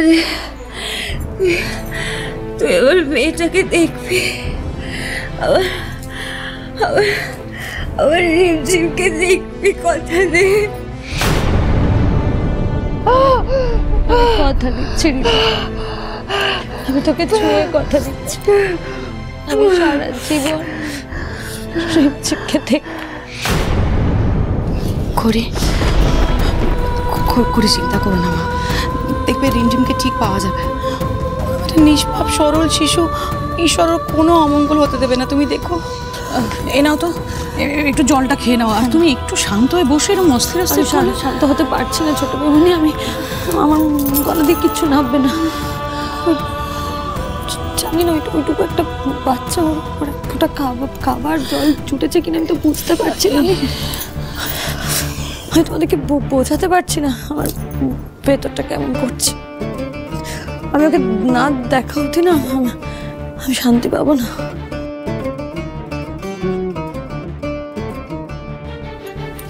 দে, তুই এবার মেয়েটাকে দেখবি, আবার আবার আবার রিমঝিমকে দেখবি, কথা দে। কথা দিচ্ছি, আমি তোকে ছুঁয়ে কথা দিচ্ছি, আমি সারা জীবন রিমঝিমকে দেখ করে চিন্তা করো না মা, দেখবে রিমঝিমকে ঠিক পাওয়া যাবে। একটা নিষ্পাপ সরল শিশু, ঈশ্বরের কোনো অমঙ্গল হতে দেবে না, তুমি দেখো। এ নাও তো, একটু জলটা খেয়ে নাও, আর তুমি একটু শান্ত হয়ে বসে এরকম অস্থির অস্থির। শান্ত হতে পারছি না ছোট বৌমনি, আমি আমার গলা দিয়ে কিচ্ছু নামবে না। জানি না ওইটুকু একটা বাচ্চা, ওর একটা খাবার জল ছুটেছে কিনা আমি তো বুঝতে পারছি না। আমি তোমাদেরকে বোঝাতে পারছি না আমার ভেতরটা কেমন করছে। আমি ওকে না দেখা অবধি না আমি শান্তি পাবো না।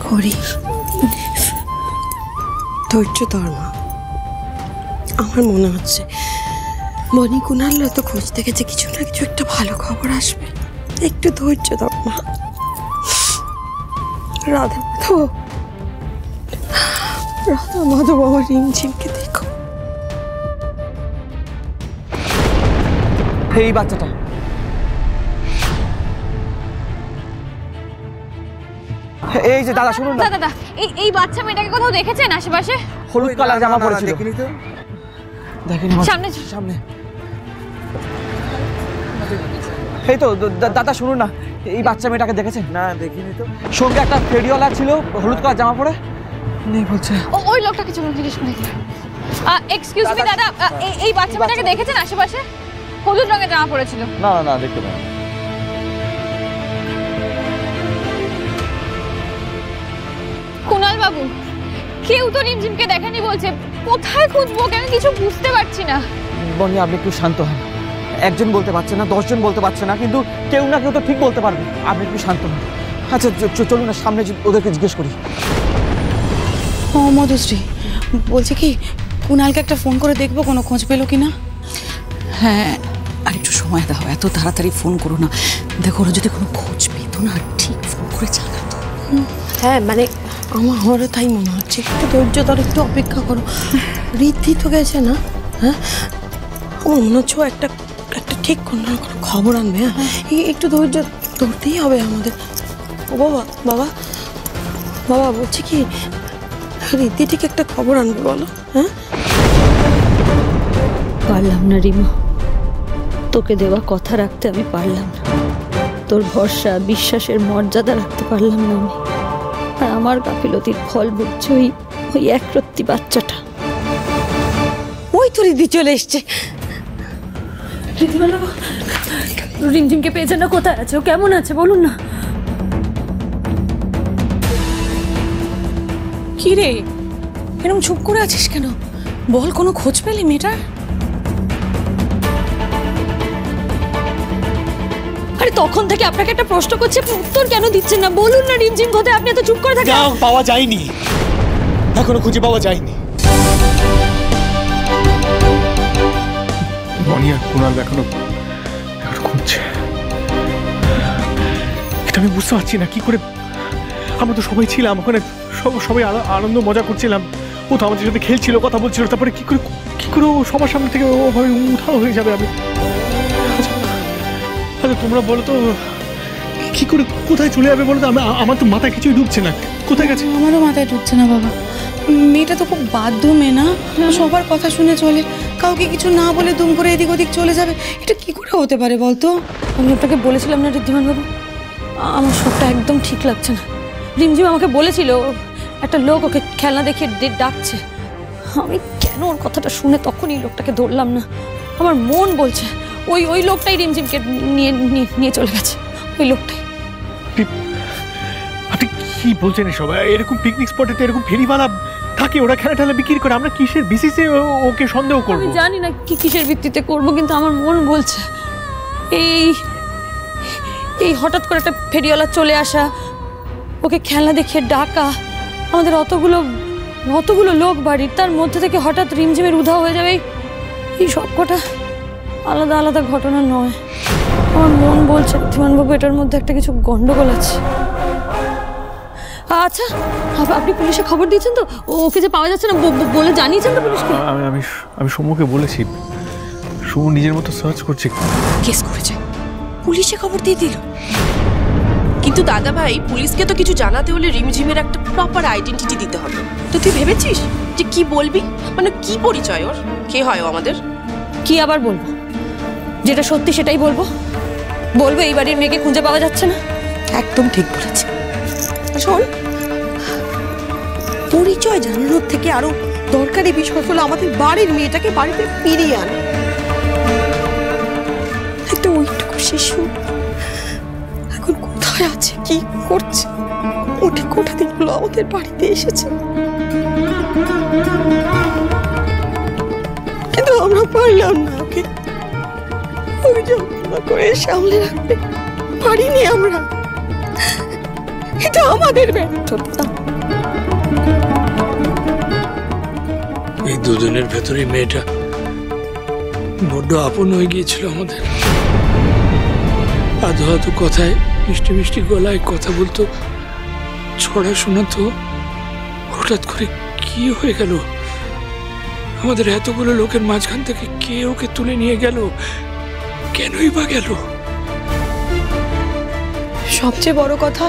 করি ধৈর্য ধর মা, আমার মনে হচ্ছে মনি কুনাল তো খুঁজতে গেছে, কিছু না কিছু একটা ভালো খবর আসবে, একটু ধৈর্য ধর মা। রাধা মাধব আমার রিমঝিমকে দেখো। এই বাচ্চাটা এই যে দাদা শুনুন না। দাদা এই বাচ্চা মেয়েটাকে কোথাও দেখেছেন আশেপাশে? হলুদ কালার জামা পরেছিল। দেখিনি তো, দেখিনি। সামনে সামনে এই তো দাদা শুনুন না, এই বাচ্চা মেয়েটাকে দেখেছেন? না দেখিনি তো। সঙ্গে একটা ফেরিওয়ালা ছিল হলুদ কালার জামা পরে, নেই বলছে। ওই লোকটাকে চলুন জিজ্ঞেস করে দেখি। এক্সকিউজ মি দাদা, এই বাচ্চা মেয়েটাকে দেখেছেন আশেপাশে? হলুদ রঙের জামা পরেছিল। না না দেখতে পাই। কুনাল বাবু, কেউ তো রিমঝিমকে দেখেনি বলছে, কোথায় খুঁজবো আমি কিছু বুঝতে পারছি না। বনি আপনি একটু শান্ত হন, একজন বলতে পারছে না, 10 জন বলতে পারছে না, কিন্তু কেউ না কেউ তো ঠিক বলতে পারবে। আপনি একটু শান্ত হন। আচ্ছা চলুন না সামনে ওদেরকে জিজ্ঞেস করি। ও মধুশ্রী বলছে কি, কুনালকে একটা ফোন করে দেখবো কোনো খোঁজ পেলো কিনা। হ্যাঁ, আর একটু সময় দাও, এত তাড়াতাড়ি ফোন করো না। দেখো ওরা যদি কোনো খোঁজ পেতো না ঠিক ফোন করে জানাতো। হ্যাঁ মানে আমারও তাই মনে হচ্ছে, একটু ধৈর্য ধর, একটু অপেক্ষা করো। ঋদ্ধি তো গেছে না? হ্যাঁ, আমার মনে হচ্ছে একটা ঠিক কোনো খবর আনবে। হ্যাঁ, একটু ধৈর্য ধরতেই হবে আমাদের। ও বাবা বলছি কি, ঋদ্ধি ঠিক একটা খবর আনবে বলো। হ্যাঁ, পারলাম না রিমা, তোকে দেওয়া কথা রাখতে আমি পারলাম না, তোর ভরসা বিশ্বাসের মর্যাদা রাখতে পারলাম না আমি। আর আমার গাফিলতির ফল ভুগছে ওই একরত্তি বাচ্চাটা। ওই তো ঋদ্ধি চলে এসছে। রিমঝিমকে পেয়েছেন না? কোথায় আছে ও, কেমন আছে বলুন না। কি রে, এরকম চুপ করে আছিস কেন? বল, কোনো খোঁজ পেলি মেয়েটার? আরে তখন থেকে আপনাকে একটা প্রশ্ন করছে, উত্তর কেন দিচ্ছেন না? বলুন না রিমঝিম কোথায়, আপনি এত চুপ করে থাকেন। পাওয়া যায়নি, এখনো খুঁজে পাওয়া যায়নি। মনি আর কুনাল এখনো খুঁজছে, এটা আমি বুঝতে পারছি না কি করে। আমরা তো সবাই ছিলাম ওখানে, সবাই আনন্দ মজা করছিলাম, ও তো আমাদের সাথে খেলছিল, কথা বলছিল, তারপরে কি করে ও সবার সামনে থেকে ওভাবে উধাও হয়ে যাবে? আমি আচ্ছা তোমরা বলো তো, কি করে কোথায় চলে যাবে বলো তো? আমার তো মাথায় কিছুই ঢুকছে না, কোথায় গেছে? আমারও মাথায় ঢুকছে না বাবা। মেয়েটা তো খুব বাধ্য মেয়ে না, সবার কথা শুনে চলে, কাউকে কিছু না বলে দুম করে এদিক ওদিক চলে যাবে, এটা কি করে হতে পারে বলতো? আমি আপনাকে বলেছিলাম না ঋদ্ধিমান বাবু, আমার সবটা একদম ঠিক লাগছে না। রিমঝিম আমাকে বলেছিল একটা লোক ওকে খেলনা দেখিয়ে ডাকছে। আমি কেন ওর কথাটা শুনে তখনই লোকটাকে ধরলাম না? আমার মন বলছে ওই লোকটাই রিমঝিমকে নিয়ে চলে গেছে, ওই লোকটাই। আপনি কি বলছেন এসব? এরকম পিকনিক স্পটে তো এরকম ফেরিওয়ালা থাকে, ওরা খেলা টেলা বিক্রি করে, আমরা কিসের বেসিসে ওকে সন্দেহ করব? আমি জানি না কিসের ভিত্তিতে করব, কিন্তু আমার মন বলছে এই হঠাৎ করে একটা ফেরিওয়ালা চলে আসা, ওকে খেলনা দেখিয়ে ডাকা, আমাদের অতগুলো লোক বাড়ির, তার মধ্যে থেকে হঠাৎ রিমঝিমের উধাও হয়ে যাবে, এই সব কটা আলাদা আলাদা ঘটনা নয়। আমার মন বলছে ঋদ্ধিমানবাবু এটার মধ্যে একটা কিছু গন্ডগোল আছে। আচ্ছা, আপনি পুলিশে খবর দিয়েছেন তো? ওকে যে পাওয়া যাচ্ছে না বলে জানিয়েছেন তো পুলিশকে? আমি সমুকে বলেছি, সমু নিজের মতো সার্চ করছে। কেস করেছে, পুলিশে খবর দিয়ে দিল। কিন্তু দাদা ভাই, পুলিশকে তো কিছু জানাতে হলে রিমঝিমের একটা প্রপার আইডেন্টিটি দিতে হবে। তো তুই ভেবেছিস যে কি বলবি? মানে কি পরিচয় ওর, কে হয় ও আমাদের? কি আবার বলবো? যেটা সত্যি সেটাই বলবো। বলবো এই বাড়ির মেয়েকে খুঁজে পাওয়া যাচ্ছে না। একদম ঠিক বলেছে। শোন, পরিচয় জানানোর থেকে আরো দরকারি বিষয় হলো আমাদের বাড়ির মেয়েটাকে বাড়িতে ফিরিয়ে আনা। একটা ওইটুকু শিশু এখন কোথায় আছে, কি করছে? ওটা কোথা দিন হলো আমাদের বাড়িতে এসেছে, কিন্তু আমরা পারলাম না ওকে যত্ন করে সামলে রাখতে পারিনি আমরা। এটা আমাদের ব্যর্থতা। এই দুজনের ভেতরে মেয়েটা বড্ড আপন হয়ে গিয়েছিল আমাদের। আধো আধো কথায়, মিষ্টি মিষ্টি গলায় কথা বলতো, ছড়া শোনাতো। হঠাৎ করে কি হয়ে গেল? আমাদের এতগুলো লোকের মাঝখান থেকে কে ওকে তুলে নিয়ে গেল? কেনই বা গেল? সবচেয়ে বড় কথা,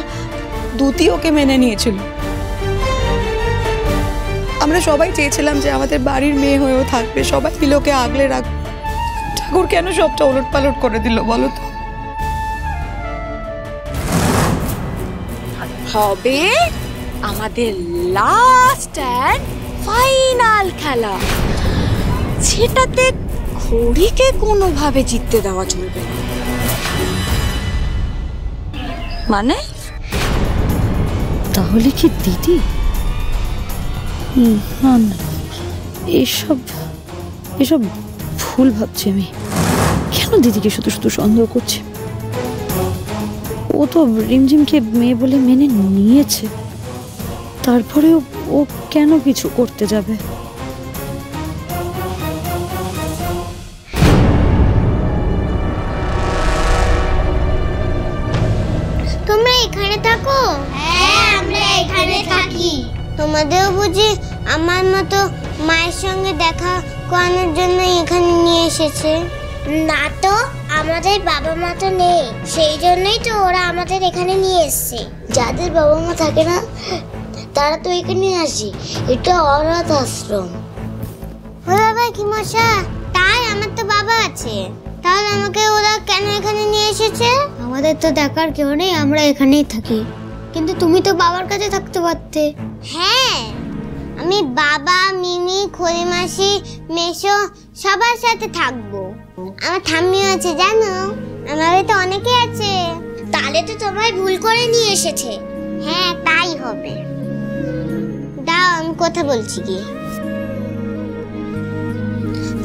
দুতি ওকে মেনে নিয়েছিল। আমরা সবাই চেয়েছিলাম যে আমাদের বাড়ির মেয়ে হয়েও থাকবে, সবাই মিলে ওকে আগলে রাখবে। ঠাকুর কেন সবটা ওলট পালট করে দিল বলো তো? হবে আমাদের লাস্ট এন্ড ফাইনাল খেলা, যেটাতে ঘড়িকে কোনোভাবে জিততে দেওয়া চলবে না। মানে তাহলে কি দিদি? না না, এসব ভুল ভাবছি আমি। কেন দিদিকে শুধু শুধু সন্দেহ করছি? ও তো রিমঝিমকে মেয়ে বলে মেনে নিয়েছে, তারপরেও ও কেন কিছু করতে যাবে? তোমরা এখানে থাকো? হ্যাঁ, আমরা এখানে থাকি। তোমাদেরও বুঝি আমার মতো মায়ের সঙ্গে দেখা করানোর জন্য এখানে নিয়ে এসেছে? না তো, আমাদের বাবা মা তো নেই, সেই জন্যই তো ওরা আমাদের এখানে নিয়ে এসেছে। যাদের বাবা মা থাকে না তারা তো এখানে আসে, এটা অনাথ আশ্রম। ও বাবা কি মশা, তাই আমার তো বাবা আছে, তাহলে আমাকে ওরা কেন এখানে নিয়ে এসেছে? আমাদের তো দেখার কেউ নেই, আমরা এখানেই থাকি। কিন্তু তুমি তো বাবার কাছে থাকতে পারতে। হ্যাঁ, আমি বাবা, মিমি, খড়িমাসি, মেশো সবার সাথে থাকবো। আমার ঠাম্মিও আছে জানো, আমাদের তো অনেকেই আছে। তাহলে তো তোমায় ভুল করে নিয়ে এসেছে। হ্যাঁ, তাই হবে। দাও আমি কথা বলছি কি।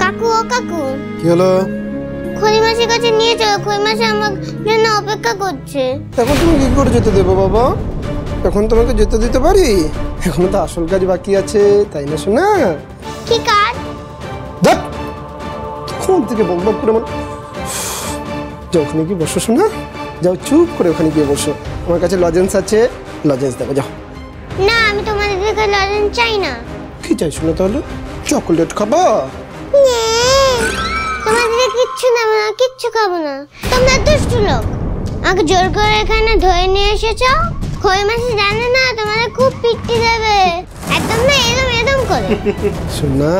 কাকু, ও কাকু, কি হলো? খড়িমাসির কাছে নিয়ে চলো, খড়িমাসি আমার জন্য অপেক্ষা করছে। এখন তুমি কি করে যেতে দেবো বাবা? এখন তোমাকে যেতে দিতে পারি? এখনো তো আসল কাজ বাকি আছে, তাই না শোনা? কি কাজ? দেখ কোন থেকে বকবক করে যাও, ওখানে গিয়ে বসো শোনা। যাও, চুপ করে ওখানে গিয়ে বসো। আমার কাছে লজেন্স আছে, লজেন্স দেবো, যাও। না, আমি তোমাদের থেকে লজেন্স চাই না। কি চাই শোনা তাহলে? চকোলেট খাবা? তোমাদের কিচ্ছু দেবো না, কিচ্ছু খাবো না। তোমরা দুষ্টু লোক, আমাকে জোর করে এখানে ধরে নিয়ে এসেছো। খড়িমাসি জানে না তোমাদের খুব পিটতে দেবে, একদম না এরম করে। শোনা,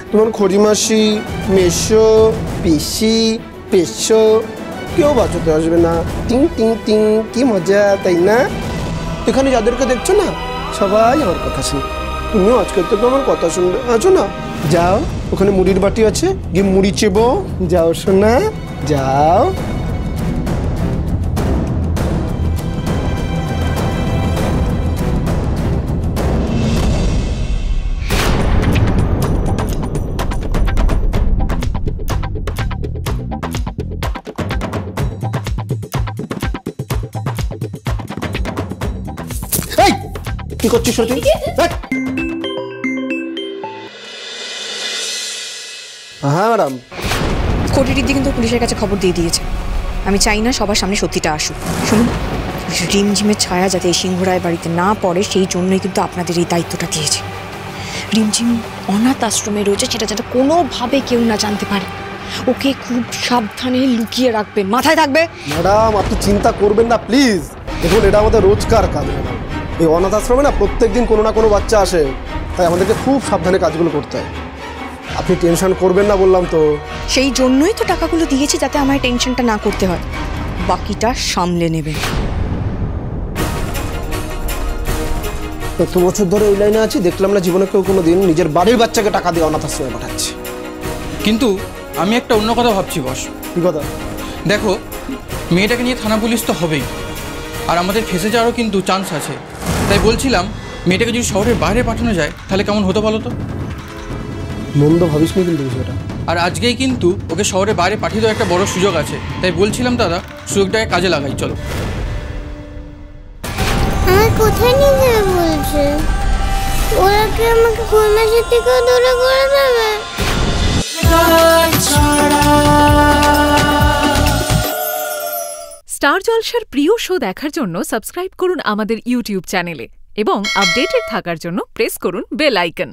তোমার খড়িমাসি, মেশো, পিসি, পেশো কেউ বাঁচাতে আসবে না। টিং টিং টিং, কি মজা তাই না? এখানে যাদেরকে দেখছো না সবাই আমার কথা শুনে। তুমিও আজকের থেকে আমার কথা শুনবে, আছো না? যাও, ওখানে মুড়ির বাটি আছে, গিয়ে মুড়ি চেবো। যাও শোনা, যাও। কি করছিস তুই? হ্যাঁ ম্যাডাম। কোটিরিদি কিন্তু পুলিশের কাছে খবর দিয়ে দিয়েছে। আমি চাই না সবার সামনে সত্যিটা আসুক। শুনুন, রিমঝিমের ছায়া যাতে এই সিংহরায় বাড়িতে না পড়ে সেই জন্যই কিন্তু আপনাদের এই দায়িত্বটা দিয়েছে। রিমঝিম অনাথ আশ্রমে রয়েছে, সেটা যাতে কোনোভাবে কেউ না জানতে পারে। ওকে খুব সাবধানে লুকিয়ে রাখবেন, মাথায় থাকবে। ম্যাডাম আপনি চিন্তা করবেন না প্লিজ। দেখুন এটা আমাদের রোজকার কাজ ম্যাডাম। এই অনাথ আশ্রমে না প্রত্যেকদিন কোনো না কোনো বাচ্চা আসে, তাই আমাদেরকে খুব সাবধানে কাজগুলো করতে হয়। আপনি টেনশন করবেন না বললাম তো। সেই জন্যই তো টাকাগুলো দিয়েছি, যাতে আমায় টেনশনটা না করতে হয়। বাকিটা সামলে নেবেন। এত বছর ধরে এই লাইনে আছি, দেখলাম না জীবনে কেউ কোনো দিন নিজের বাড়ির বাচ্চাকে টাকা দিয়ে অনাথ আশ্রমে পাঠাচ্ছে। কিন্তু আমি একটা অন্য কথা ভাবছি বস। কি কথা? দেখো, মেয়েটাকে নিয়ে থানা পুলিশ তো হবেই, আর আমাদের ফেসে যাওয়ারও কিন্তু চান্স আছে। তাই বলছিলাম মেয়েটাকে যদি শহরের বাইরে পাঠানো যায় তাহলে কেমন হতো বলো তো? মন্দ ভাবিসনি কিন্তু বিষয়টা। আর আজকেই কিন্তু ওকে শহরের বাইরে পাঠিয়ে দেওয়ার একটা বড় সুযোগ আছে। তাই বলছিলাম দাদা, সুযোগটাকে কাজে লাগাই, চলো। আমার কোথায় নিয়ে যাবে বলছে? ওরা কি আমাকে খুলনাশির থেকেও দূরে করে দেবে? স্টার জলসার প্রিয় শো দেখার জন্য সাবস্ক্রাইব করুন আমাদের ইউটিউব চ্যানেলে এবং আপডেটেড থাকার জন্য প্রেস করুন বেল আইকন।